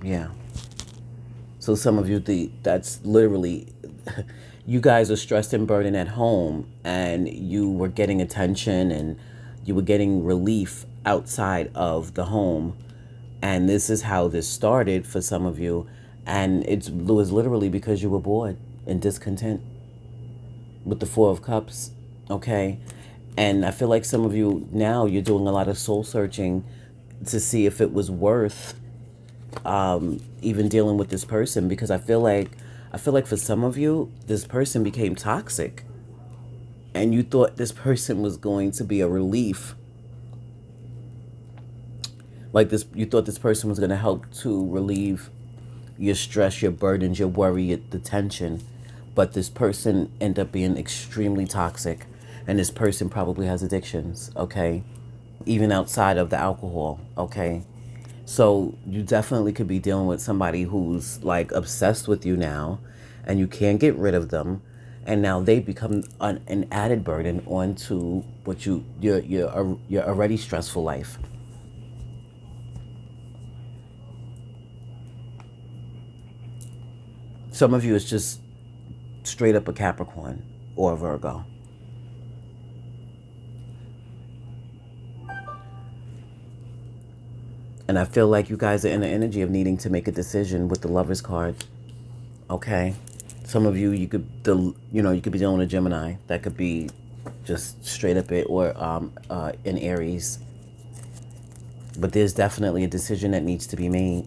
Yeah. So some of you, that's literally, you guys are stressed and burdened at home, and you were getting attention and you were getting relief outside of the home. And this is how this started for some of you. And it was literally because you were bored and discontent with the Four of Cups. Okay. And I feel like some of you now, you're doing a lot of soul searching to see if it was worth even dealing with this person, because I feel like for some of you this person became toxic and you thought this person was going to be a relief, like this, you thought this person was going to help to relieve your stress, your burdens, your worry, the tension, but this person ended up being extremely toxic, and this person probably has addictions, okay, even outside of the alcohol, okay. So you definitely could be dealing with somebody who's like obsessed with you now, and you can't get rid of them, and now they become an added burden onto what your already stressful life. Some of you is just straight up a Capricorn or a Virgo. And I feel like you guys are in the energy of needing to make a decision with the Lovers card. Okay. Some of you, you could be dealing with a Gemini. That could be just straight up it, or in Aries. But there's definitely a decision that needs to be made.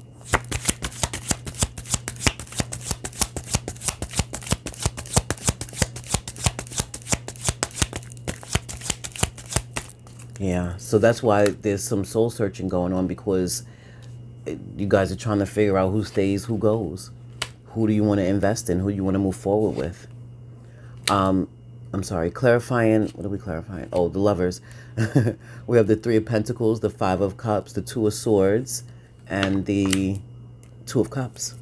Yeah. So that's why there's some soul searching going on, because you guys are trying to figure out who stays, who goes. Who do you want to invest in? Who do you want to move forward with? I'm sorry, clarifying. What are we clarifying? Oh, the Lovers. We have the Three of Pentacles, the Five of Cups, the Two of Swords, and the Two of Cups.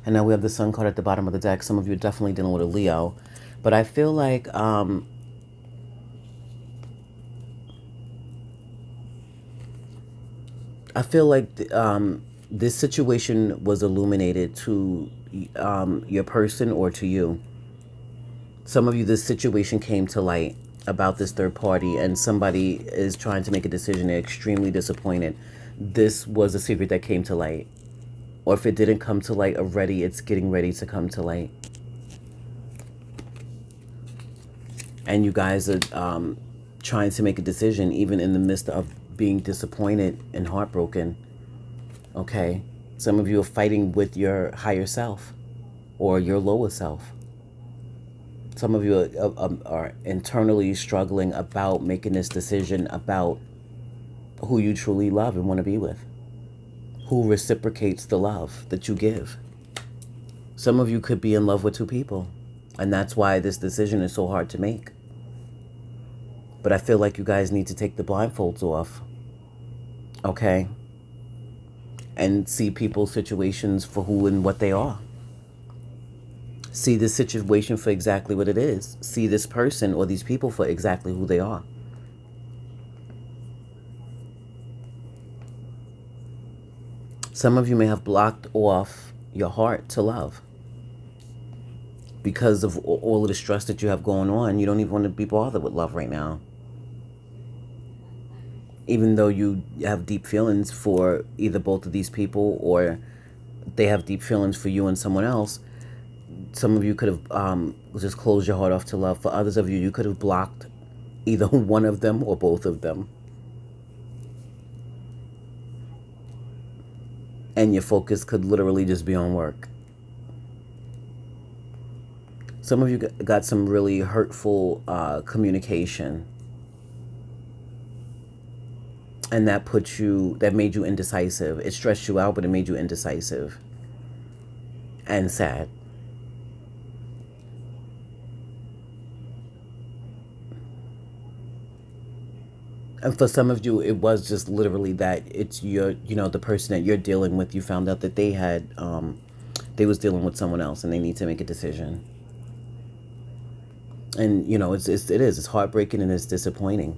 And now we have the Sun card at the bottom of the deck. Some of you are definitely dealing with a Leo. But I feel like this situation was illuminated to your person or to you. Some of you, this situation came to light about this third party, and somebody is trying to make a decision. They're extremely disappointed. This was a secret that came to light. Or if it didn't come to light already, it's getting ready to come to light. And you guys are trying to make a decision even in the midst of being disappointed and heartbroken. Okay? Some of you are fighting with your higher self or your lower self. Some of you are internally struggling about making this decision about who you truly love and want to be with. Who reciprocates the love that you give. Some of you could be in love with two people, and that's why this decision is so hard to make. But I feel like you guys need to take the blindfolds off, okay? And see people's situations for who and what they are. See this situation for exactly what it is. See this person or these people for exactly who they are. Some of you may have blocked off your heart to love. Because of all of the stress that you have going on, you don't even want to be bothered with love right now. Even though you have deep feelings for either both of these people, or they have deep feelings for you and someone else, some of you could have just closed your heart off to love. For others of you, you could have blocked either one of them or both of them. And your focus could literally just be on work. Some of you got some really hurtful communication. And that made you indecisive. It stressed you out, but it made you indecisive and sad. And for some of you, it was just literally that it's the person that you're dealing with, you found out that they was dealing with someone else and they need to make a decision. And, it's heartbreaking and it's disappointing.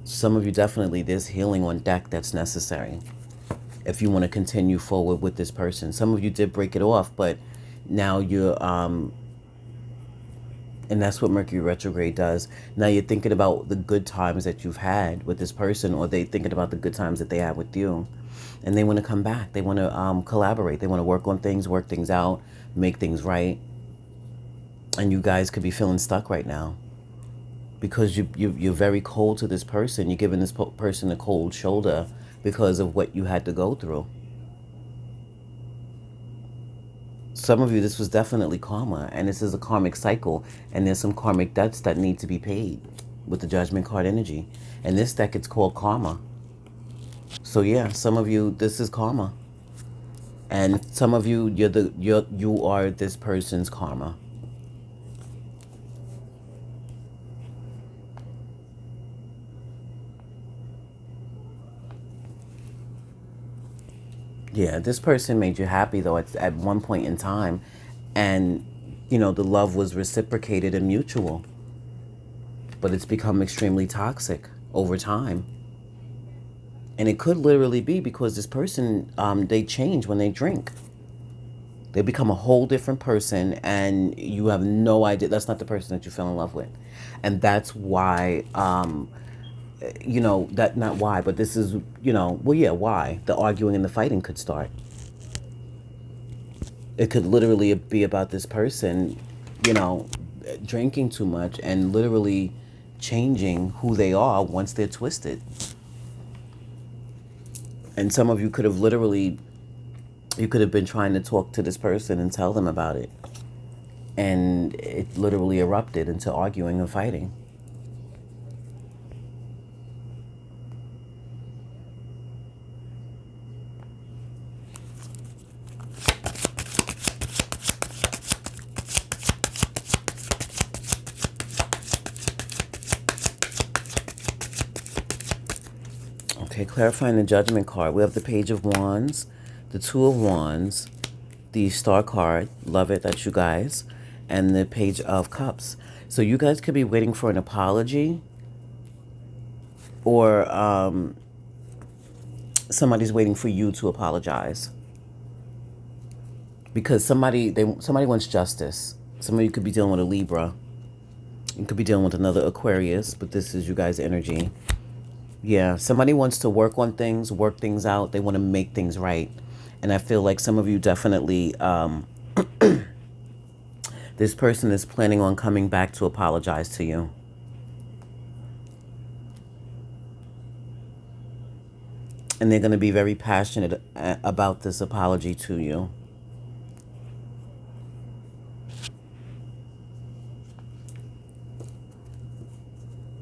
Some of you definitely, there's healing on deck that's necessary. if you want to continue forward with this person. Some of you did break it off, but now you're and that's what Mercury retrograde does. Now you're thinking about the good times that you've had with this person, or they thinking about the good times that they had with you. And they want to come back. They want to collaborate. They want to work on things, work things out, make things right. And you guys could be feeling stuck right now because you're very cold to this person. You're giving this person a cold shoulder because of what you had to go through. Some of you, this was definitely karma, and this is a karmic cycle, and there's some karmic debts that need to be paid with the Judgment card energy. And this deck, it's called karma. So yeah, some of you, this is karma. And some of you, you are this person's karma. Yeah, this person made you happy, though, at one point in time. And, you know, the love was reciprocated and mutual. But it's become extremely toxic over time. And it could literally be because this person, they change when they drink. They become a whole different person, and you have no idea. That's not the person that you fell in love with. And that's why... you know, that not why, but this is, you know, well, yeah, why the arguing and the fighting could start. It could literally be about this person, you know, drinking too much and literally changing who they are once they're twisted. And some of you could have literally, you could have been trying to talk to this person and tell them about it. And it literally erupted into arguing and fighting. Okay, clarifying the Judgment card. We have the Page of Wands, the Two of Wands, the Star card, love it, that's you guys, and the Page of Cups. So you guys could be waiting for an apology, or somebody's waiting for you to apologize. Because somebody wants justice. Some of you could be dealing with a Libra. You could be dealing with another Aquarius, but this is you guys' energy. Yeah, somebody wants to work on things, work things out. They want to make things right. And I feel like some of you definitely, this person is planning on coming back to apologize to you. And they're going to be very passionate about this apology to you.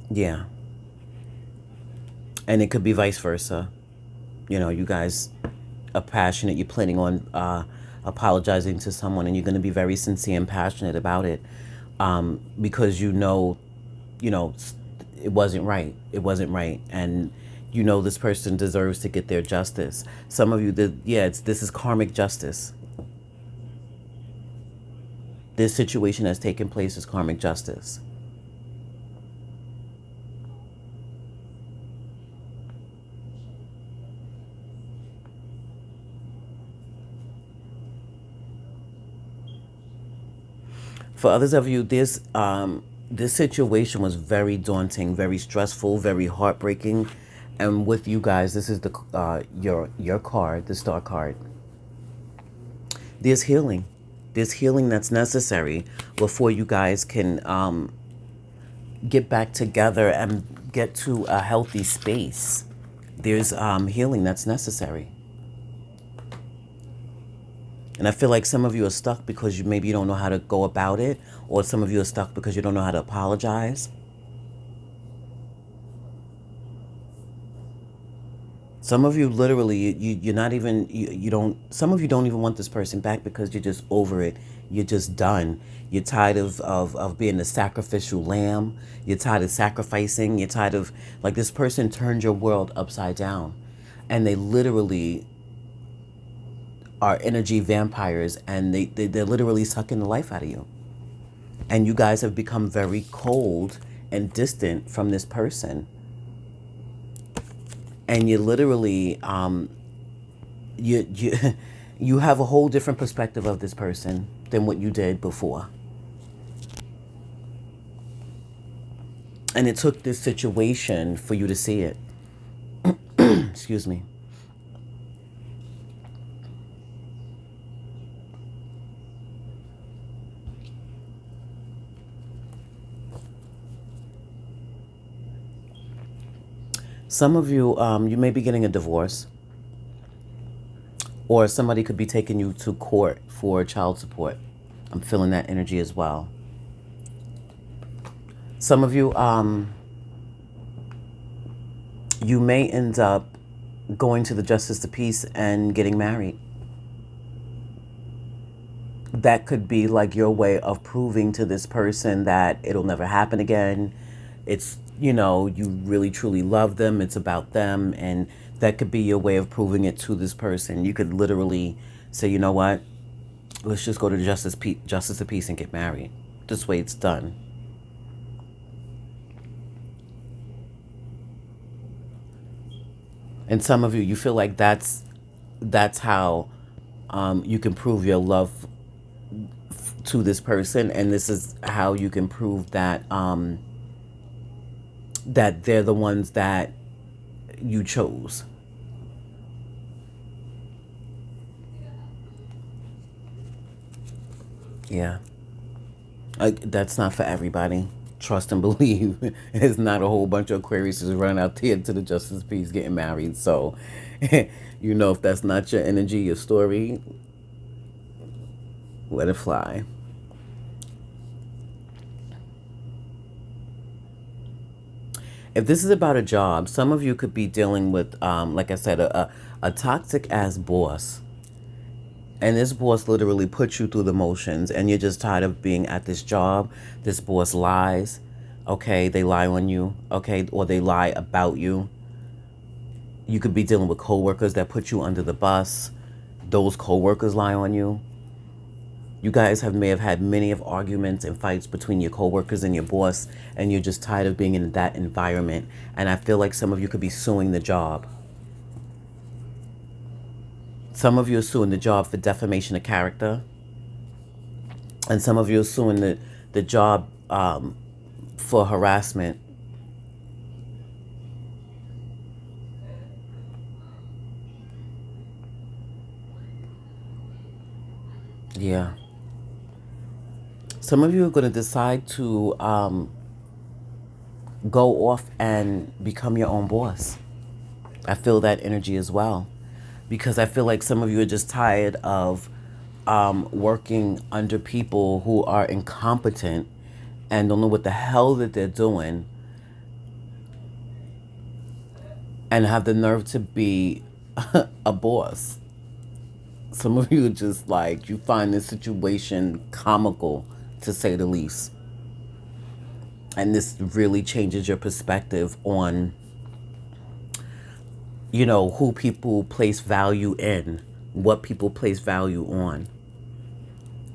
Yeah. And it could be vice versa. You know, you guys are passionate. You're planning on apologizing to someone, and you're going to be very sincere and passionate about it, because you know, it wasn't right. It wasn't right. And you know this person deserves to get their justice. Some of you, this is karmic justice. This situation has taken place as karmic justice. For others of you, this situation was very daunting, very stressful, very heartbreaking. And with you guys, this is the your card, the Star card. There's healing. There's healing that's necessary before you guys can get back together and get to a healthy space. There's healing that's necessary. And I feel like some of you are stuck because maybe you don't know how to go about it, or some of you are stuck because you don't know how to apologize. Some of you literally, you're not even, you don't, some of you don't even want this person back because you're just over it. You're just done. You're tired of being a sacrificial lamb. You're tired of sacrificing. You're tired of, like, this person turned your world upside down. And they literally are energy vampires, and they're literally sucking the life out of you. And you guys have become very cold and distant from this person. And you're literally, you you have a whole different perspective of this person than what you did before. And it took this situation for you to see it. Excuse me. Some of you, you may be getting a divorce, or somebody could be taking you to court for child support. I'm feeling that energy as well. Some of you, you may end up going to the Justice of Peace and getting married. That could be like your way of proving to this person that it'll never happen again. It's, you know, you really truly love them. It's about them. And that could be your way of proving it to this person. You could literally say, you know what? Let's just go to Justice of Peace and get married. This way it's done. And some of you, you feel like that's how you can prove your love to this person, and this is how you can prove that that they're the ones that you chose. Yeah, that's not for everybody. Trust and believe. It's not a whole bunch of Aquarius just running out there to the Justice of Peace getting married. So, you know, if that's not your energy, your story, let it fly. If this is about a job, some of you could be dealing with, like I said, a toxic ass boss. And this boss literally puts you through the motions, and you're just tired of being at this job. This boss lies. Okay, they lie on you. Okay, or they lie about you. You could be dealing with coworkers that put you under the bus. Those coworkers lie on you. You guys may have had many of arguments and fights between your coworkers and your boss, and you're just tired of being in that environment. And I feel like some of you could be suing the job. Some of you are suing the job for defamation of character. And some of you are suing the job for harassment. Yeah. Some of you are going to decide to go off and become your own boss. I feel that energy as well. Because I feel like some of you are just tired of working under people who are incompetent and don't know what the hell that they're doing, and have the nerve to be a boss. Some of you are just like, you find this situation comical, to say the least. And this really changes your perspective on, you know, who people place value in, what people place value on.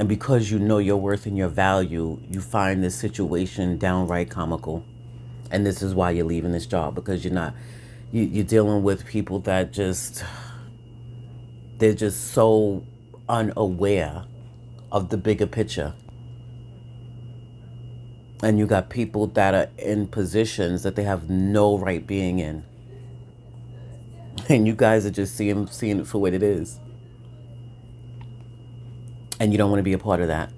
And because you know your worth and your value, you find this situation downright comical. And this is why you're leaving this job, because you're dealing with people that they're just so unaware of the bigger picture. And you got people that are in positions that they have no right being in. And you guys are just seeing it for what it is. And you don't want to be a part of that.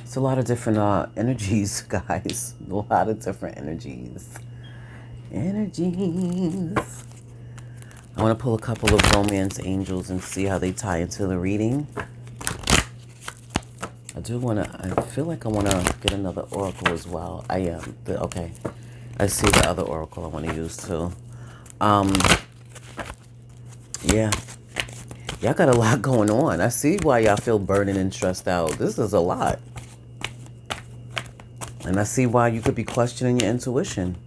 It's a lot of different energies, guys. A lot of different energies. Energies. I want to pull a couple of romance angels and see how they tie into the reading. I feel like I want to get another oracle as well. I am. Okay. I see the other oracle I want to use too. Yeah. Y'all got a lot going on. I see why y'all feel burdened and stressed out. This is a lot. And I see why you could be questioning your intuition,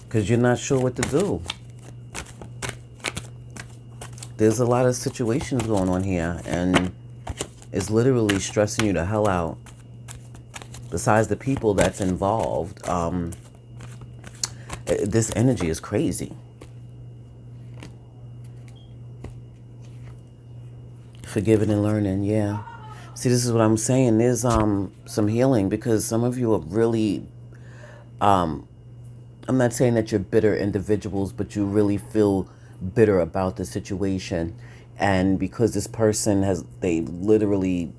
because you're not sure what to do. There's a lot of situations going on here, and is literally stressing you the hell out. Besides the people that's involved, this energy is crazy. Forgiving and learning, yeah. See, this is what I'm saying. There's some healing, because some of you are really, I'm not saying that you're bitter individuals, but you really feel bitter about the situation. And because this person they literally,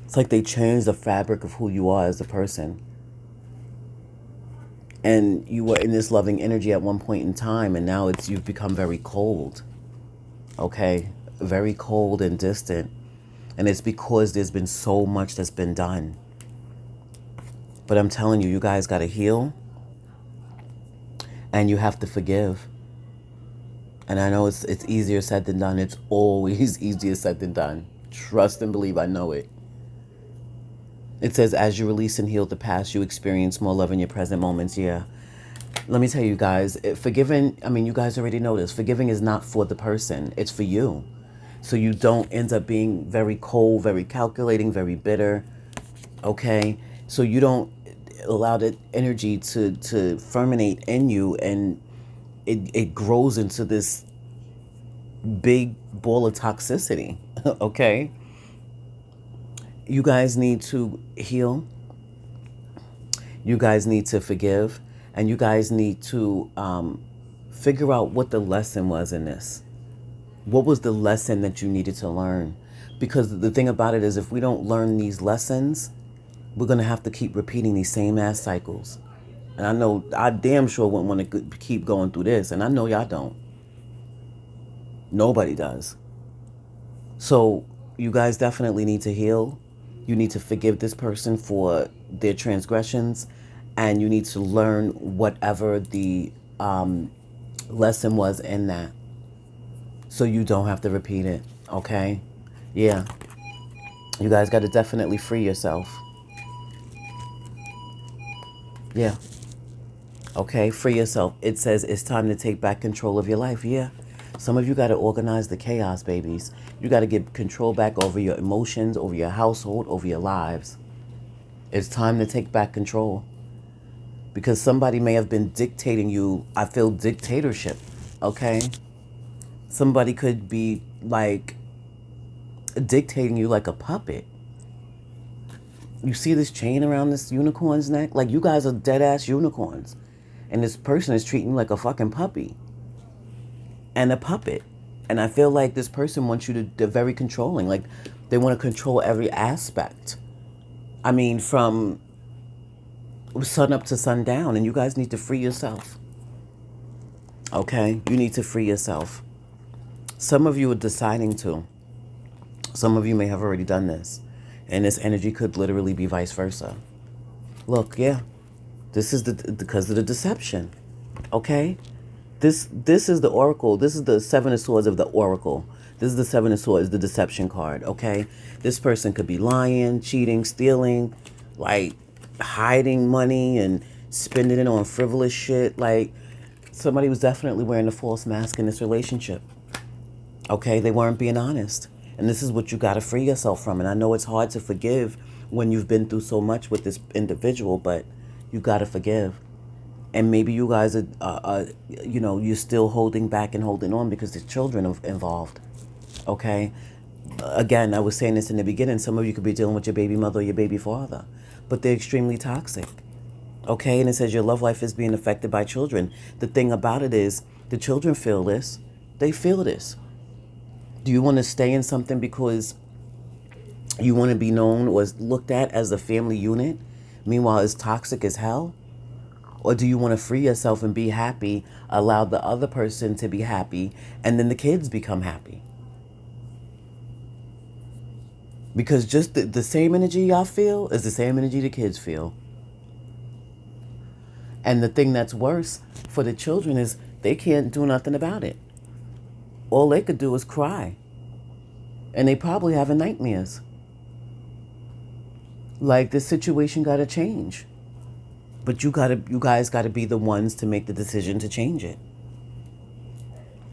it's like they changed the fabric of who you are as a person. And you were in this loving energy at one point in time, and now you've become very cold. Okay? Very cold and distant. And it's because there's been so much that's been done. But I'm telling you, you guys got to heal. And you have to forgive. And I know it's easier said than done. It's always easier said than done. Trust and believe, I know it. It says, as you release and heal the past, you experience more love in your present moments. Yeah. Let me tell you guys, forgiving, I mean, you guys already know this. Forgiving is not for the person. It's for you. So you don't end up being very cold, very calculating, very bitter. Okay? So you don't allow the energy to ferminate in you, and it grows into this big ball of toxicity. Okay? You guys need to heal. You guys need to forgive. And you guys need to figure out what the lesson was in this. What was the lesson that you needed to learn? Because the thing about it is, if we don't learn these lessons, we're going to have to keep repeating these same ass cycles. And I know, I damn sure wouldn't want to keep going through this. And I know y'all don't. Nobody does. So you guys definitely need to heal. You need to forgive this person for their transgressions. And you need to learn whatever the lesson was in that. So you don't have to repeat it. Okay? Yeah. You guys got to definitely free yourself. Yeah. Okay? Free yourself. It says it's time to take back control of your life. Yeah. Some of you got to organize the chaos, babies. You got to get control back over your emotions, over your household, over your lives. It's time to take back control. Because somebody may have been dictating you. I feel dictatorship. Okay? Somebody could be like dictating you like a puppet. You see this chain around this unicorn's neck? Like, you guys are dead ass unicorns. And this person is treating you like a fucking puppy. And a puppet. And I feel like this person wants you to, they're very controlling. Like, they want to control every aspect. I mean, from sun up to sundown. And you guys need to free yourself. Okay? You need to free yourself. Some of you are deciding to. Some of you may have already done this. And this energy could literally be vice versa. Look, yeah. This is because of the deception. Okay? This is the oracle. This is the Seven of Swords of the oracle. This is the Seven of Swords, the deception card. Okay? This person could be lying, cheating, stealing, like hiding money and spending it on frivolous shit. Like, somebody was definitely wearing a false mask in this relationship. Okay? They weren't being honest. And this is what you got to free yourself from. And I know it's hard to forgive when you've been through so much with this individual, but you got to forgive. And maybe you guys are, you know, you're still holding back and holding on because there's children involved. Okay? Again, I was saying this in the beginning. Some of you could be dealing with your baby mother or your baby father, but they're extremely toxic. Okay? And it says your love life is being affected by children. The thing about it is the children feel this. They feel this. Do you want to stay in something because you want to be known or looked at as a family unit? Meanwhile, it's toxic as hell? Or do you want to free yourself and be happy, allow the other person to be happy, and then the kids become happy? Because just the same energy y'all feel is the same energy the kids feel. And the thing that's worse for the children is they can't do nothing about it. All they could do is cry. And they probably having nightmares. Like, this situation got to change. But you guys got to be the ones to make the decision to change it.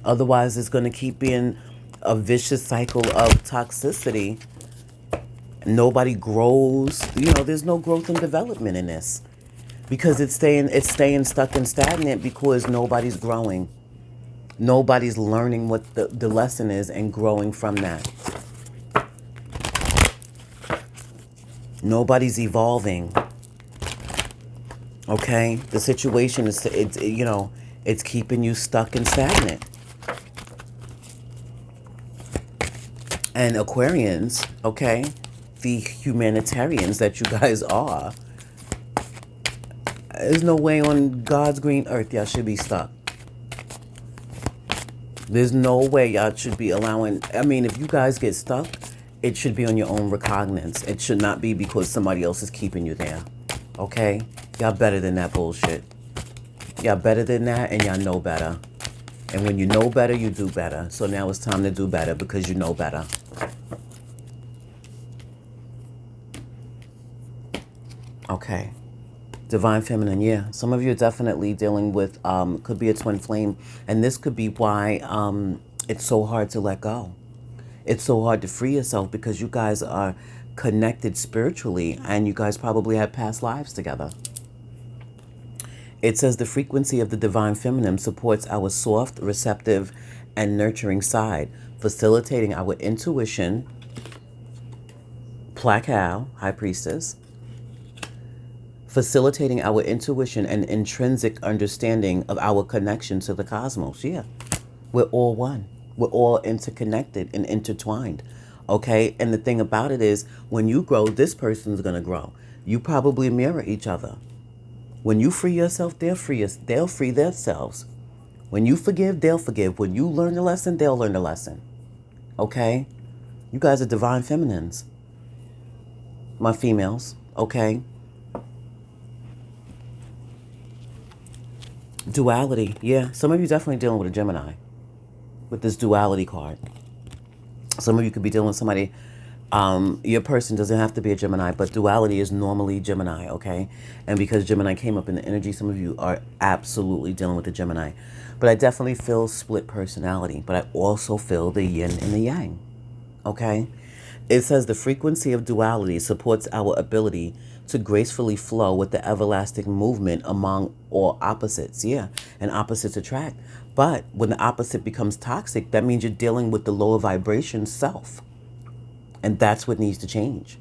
Otherwise, it's going to keep being a vicious cycle of toxicity. Nobody grows. There's no growth and development in this because it's staying stuck and stagnant because nobody's growing. Nobody's learning what the lesson is and growing from that. Nobody's evolving. Okay? The situation is, it's keeping you stuck and stagnant. And Aquarians, okay, the humanitarians that you guys are, there's no way on God's green earth y'all should be stuck. There's no way y'all should be allowing, if you guys get stuck, it should be on your own recognizance. It should not be because somebody else is keeping you there. Okay? Y'all better than that bullshit. Y'all better than that, and y'all know better. And when you know better, you do better. So now it's time to do better because you know better. Okay. Divine Feminine, yeah. Some of you are definitely dealing with, could be a twin flame. And this could be why it's so hard to let go. It's so hard to free yourself because you guys are connected spiritually and you guys probably had past lives together. It says the frequency of the Divine Feminine supports our soft, receptive, and nurturing side, facilitating our intuition, Placal, High Priestess, facilitating our intuition and intrinsic understanding of our connection to the cosmos. Yeah, we're all one. We're all interconnected and intertwined. Okay, and the thing about it is, when you grow, this person's gonna grow. You probably mirror each other. When you free yourself, they'll free themselves. When you forgive, they'll forgive. When you learn the lesson, they'll learn the lesson. Okay? You guys are divine feminines. My females. Okay? Duality. Yeah, some of you definitely dealing with a Gemini. With this duality card. Some of you could be dealing with somebody. Your person doesn't have to be a Gemini, but duality is normally Gemini, okay? And because Gemini came up in the energy, some of you are absolutely dealing with the Gemini. But I definitely feel split personality, but I also feel the yin and the yang, okay? It says the frequency of duality supports our ability to gracefully flow with the everlasting movement among all opposites. Yeah, and opposites attract. But when the opposite becomes toxic, that means you're dealing with the lower vibration self. And that's what needs to change.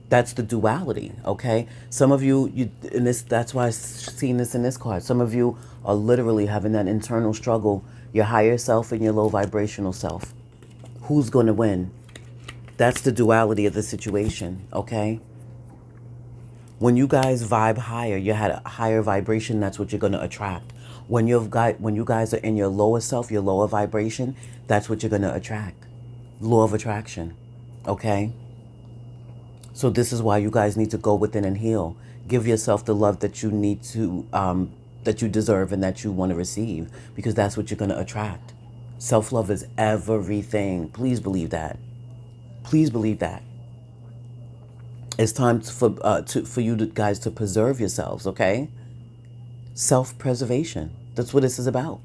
That's the duality, okay? Some of you in this, that's why I've seen this in this card. Some of you are literally having that internal struggle, your higher self and your low vibrational self. Who's going to win? That's the duality of the situation, okay? When you guys vibe higher, you had a higher vibration, that's what you're going to attract. When you guys are in your lower self, your lower vibration, that's what you're going to attract. Law of attraction. Okay? So this is why you guys need to go within and heal. Give yourself the love that you need to, that you deserve and that you want to receive, because that's what you're going to attract. Self-love is everything. Please believe that. Please believe that. It's time for you guys to preserve yourselves, okay? Self-preservation. That's what this is about.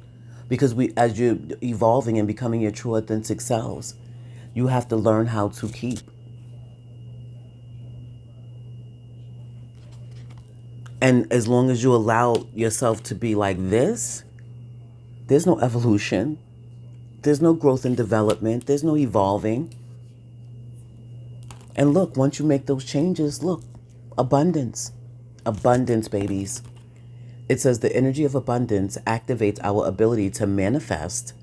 Because as you're evolving and becoming your true authentic selves, you have to learn how to keep. And as long as you allow yourself to be like this, there's no evolution. There's no growth and development. There's no evolving. And look, once you make those changes, look, abundance. Abundance, babies. It says the energy of abundance activates our ability to manifest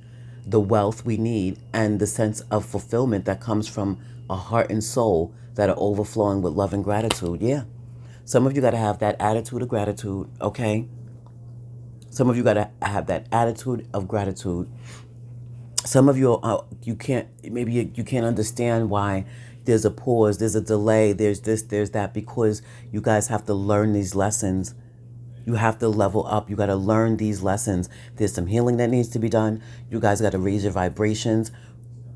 the wealth we need and the sense of fulfillment that comes from a heart and soul that are overflowing with love and gratitude. Yeah. Some of you got to have that attitude of gratitude, okay? Some of you got to have that attitude of gratitude. Some of you, you can't understand why there's a pause, there's a delay, there's this, there's that, because you guys have to learn these lessons. You have to level up. You got to learn these lessons. There's some healing that needs to be done. You guys got to raise your vibrations,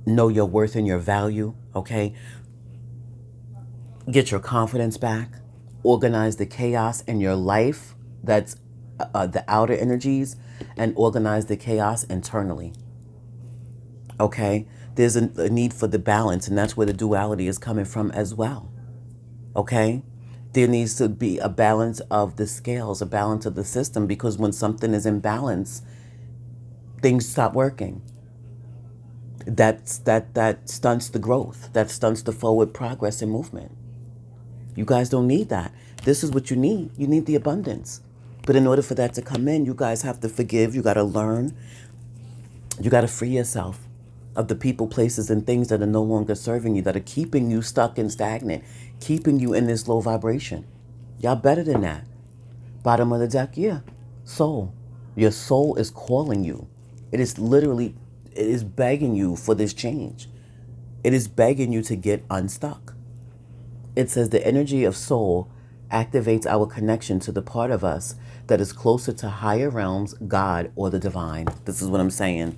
know your worth and your value, okay? Get your confidence back. Organize the chaos in your life, that's the outer energies, and organize the chaos internally, okay? There's a need for the balance, and that's where the duality is coming from as well. Okay? There needs to be a balance of the scales, a balance of the system, because when something is in balance, things stop working. That stunts the growth. That stunts the forward progress and movement. You guys don't need that. This is what you need. You need the abundance. But in order for that to come in, you guys have to forgive. You got to learn. You got to free yourself of the people, places, and things that are no longer serving you, that are keeping you stuck and stagnant, keeping you in this low vibration. Y'all better than that. Bottom of the deck, yeah. Soul. Your soul is calling you. It is literally, it is begging you for this change. It is begging you to get unstuck. It says the energy of soul activates our connection to the part of us that is closer to higher realms, God, or the divine. This is what I'm saying.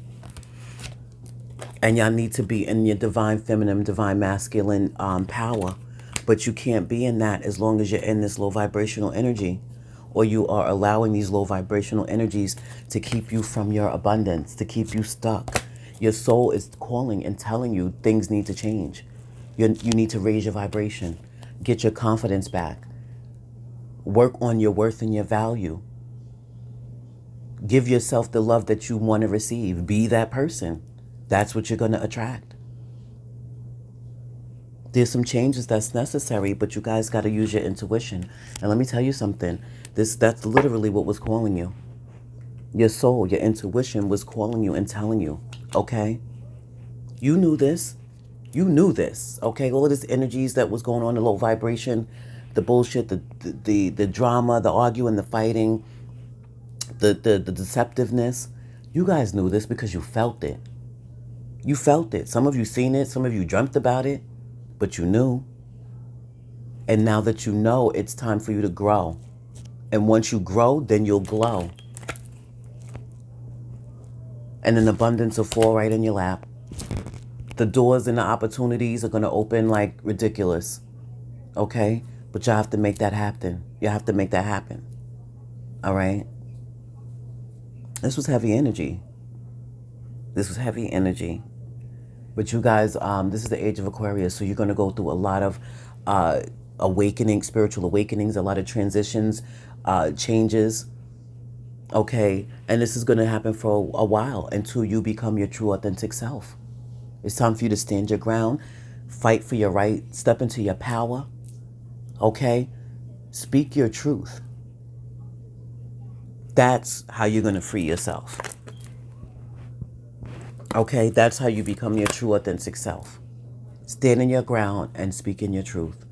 And y'all need to be in your divine feminine, divine masculine power. But you can't be in that as long as you're in this low vibrational energy, or you are allowing these low vibrational energies to keep you from your abundance, to keep you stuck. Your soul is calling and telling you things need to change. You need to raise your vibration. Get your confidence back. Work on your worth and your value. Give yourself the love that you want to receive. Be that person. That's what you're going to attract. There's some changes that's necessary, but you guys got to use your intuition. And let me tell you something. That's literally what was calling you. Your soul, your intuition was calling you and telling you, okay? You knew this. You knew this, okay? All of this energies that was going on, the low vibration, the bullshit, the drama, the arguing, the fighting, the deceptiveness. You guys knew this because you felt it. You felt it. Some of you seen it. Some of you dreamt about it, but you knew. And now that you know, it's time for you to grow. And once you grow, then you'll glow. And an abundance will fall right in your lap. The doors and the opportunities are going to open like ridiculous. Okay? But you have to make that happen. You have to make that happen. All right? This was heavy energy. This was heavy energy. But you guys, this is the age of Aquarius, so you're going to go through a lot of awakening, spiritual awakenings, a lot of transitions, changes. Okay? And this is going to happen for a while until you become your true, authentic self. It's time for you to stand your ground, fight for your right, step into your power. Okay? Speak your truth. That's how you're going to free yourself. Okay? That's how you become your true, authentic self. Stand in your ground and speak in your truth.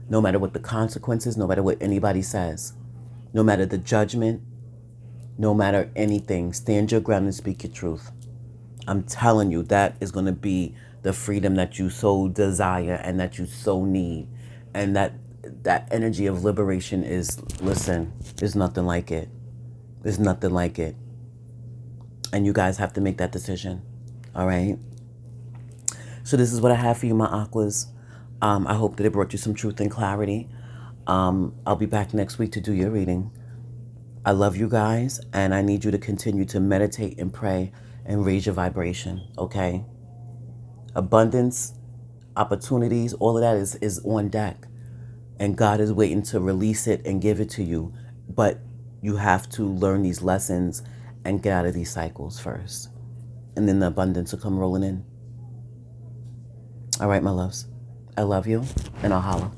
No matter what the consequences, no matter what anybody says, no matter the judgment, no matter anything, stand your ground and speak your truth. I'm telling you, that is going to be the freedom that you so desire and that you so need. And that energy of liberation is, listen, there's nothing like it. There's nothing like it. And you guys have to make that decision. All right? So this is what I have for you, my aquas. I hope that it brought you some truth and clarity. I'll be back next week to do your reading. I love you guys, and I need you to continue to meditate and pray and raise your vibration, okay? Abundance, opportunities, all of that is on deck. And God is waiting to release it and give it to you. But you have to learn these lessons and get out of these cycles first. And then the abundance will come rolling in. All right, my loves. I love you, and I'll holla.